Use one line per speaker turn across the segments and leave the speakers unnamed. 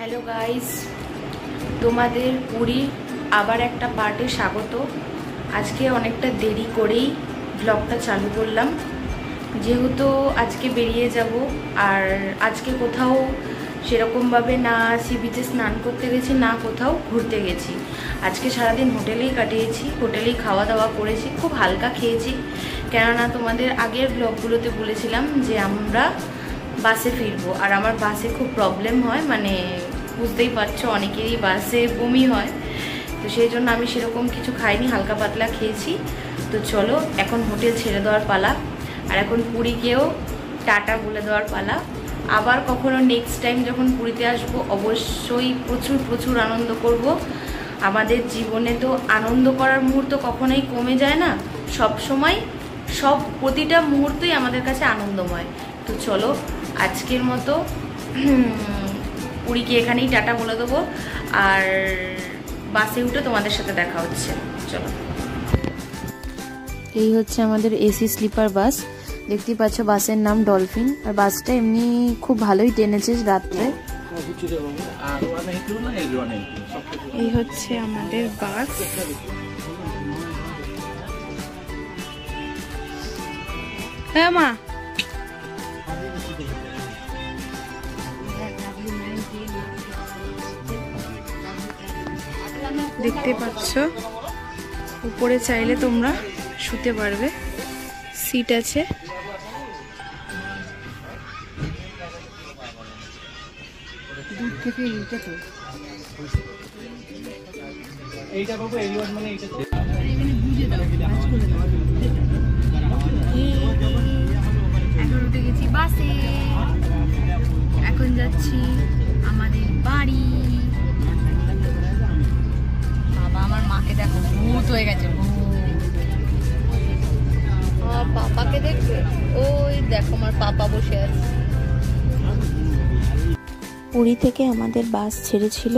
Hello guys, তোমাদের পুরী আবার একটা পার্টে স্বাগত। আজকে অনেকটা দেরি করেই ব্লগটা চালু করলাম, যেহেতু আজকে বেরিয়ে যাব। আর আজকে কোথাও সেরকমভাবে না সি বিচে স্নান করতে গেছি, না কোথাও ঘুরতে গেছি। আজকে সারাদিন হোটেলেই কাটিয়েছি, হোটেলেই খাওয়া দাওয়া করেছি, খুব হালকা খেয়েছি। কেননা তোমাদের আগের ব্লগগুলোতে বলেছিলাম যে আমরা বাসে ফিরবো, আর আমার বাসে খুব প্রবলেম হয়, মানে বুঝতেই পারছো অনেকেরই বাসে বমি হয়। তো সেই জন্য আমি সেরকম কিছু খাইনি, হালকা পাতলা খেয়েছি। তো চলো এখন হোটেল ছেড়ে দেওয়ার পালা, আর এখন পুরীকেও টাটা বলে দেওয়ার পালা। আবার কখনো নেক্সট টাইম যখন পুরীতে আসবো অবশ্যই প্রচুর প্রচুর আনন্দ করব। আমাদের জীবনে তো আনন্দ করার মুহূর্ত কখনোই কমে যায় না, সব সময় প্রতিটা মুহূর্তই আমাদের কাছে আনন্দময়। তো চলো আজকের মতো পুরীকে এখানেই টাটা বলে দেবো, আর বাসে উঠে তোমাদের সাথে দেখা হচ্ছে। চলো, এই হচ্ছে আমাদের এসি স্লিপার বাস। দেখতেই পাচ্ছ বাসের নাম ডলফিন, আর বাসটা এমনি খুব ভালোই টেনেছে রাত্রে। এই হচ্ছে আমাদের বাস। হ্যাঁ মা, দেখতে পাচ্ছ উপরে চাইলে তোমরা শুতে পারবে, সিট আছে। দূর থেকে এইটা তো এইটা বাবু এই রোড মানে এইটা তো বুঝে দাও, কাজ করে দাও। এখন উঠে গেছি বাসে, এখন যাচ্ছি আমাদের বাড়ি। বাবা আমার মাকে দেখো, ভূত হয়ে গেছে। আমার পাপাকে দেখবে, ওই দেখো আমার পাপা বসে আছে। পুরী থেকে আমাদের বাস ছেড়েছিল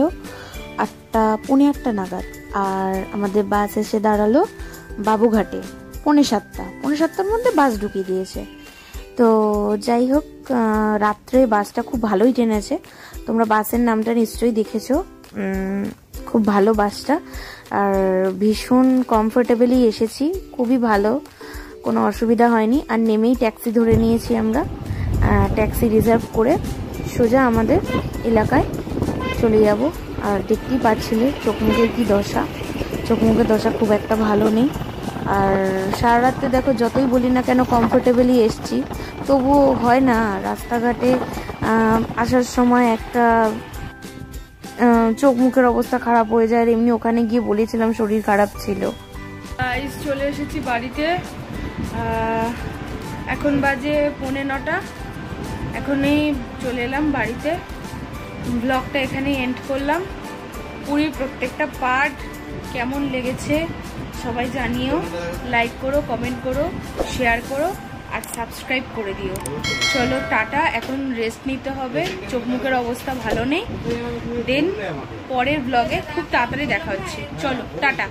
8টা পৌনে 8টা নাগাদ, আর আমাদের বাস এসে দাঁড়ালো বাবুঘাটে পৌনে 7টার মধ্যে বাস ঢুকিয়ে দিয়েছে। তো যাই হোক, রাত্রে বাসটা খুব ভালোই টেনেছে। তোমরা বাসের নামটা নিশ্চয়ই দেখেছো, খুব ভালো বাসটা, আর ভীষণ কমফোর্টেবলি এসেছি, খুবই ভালো, কোনো অসুবিধা হয়নি। আর নেমেই ট্যাক্সি ধরে নিয়েছি আমরা, ট্যাক্সি রিজার্ভ করে সোজা আমাদের এলাকায় চলে যাব। আর দেখতেই পাচ্ছিলে চোখ মুখের কি দশা, চোখ মুখের দশা খুব একটা ভালো নেই। আর সারা রাত্রে দেখো যতই বলি না কেন কমফোর্টেবলি এসছি, তবুও হয় না। রাস্তাঘাটে আসার সময় একটা চোখ মুখের অবস্থা খারাপ হয়ে যায়। আর এমনি ওখানে গিয়ে বলেছিলাম শরীর খারাপ ছিল। চলে এসেছি বাড়িতে, এখন বাজে 9:45। এখনই চলে এলাম বাড়িতে। ব্লগটা এখানেই এন্ড করলাম। পুরীর প্রত্যেকটা পার্ট কেমন লেগেছে সবাই জানিও, লাইক করো, কমেন্ট করো, শেয়ার করো, আর সাবস্ক্রাইব করে দিও। চলো টাটা, এখন রেস্ট নিতে হবে, চোখ মুখের অবস্থা ভালো নেই। দেন পরের ব্লগে খুব তাড়াতাড়ি দেখা হচ্ছে। চলো টাটা।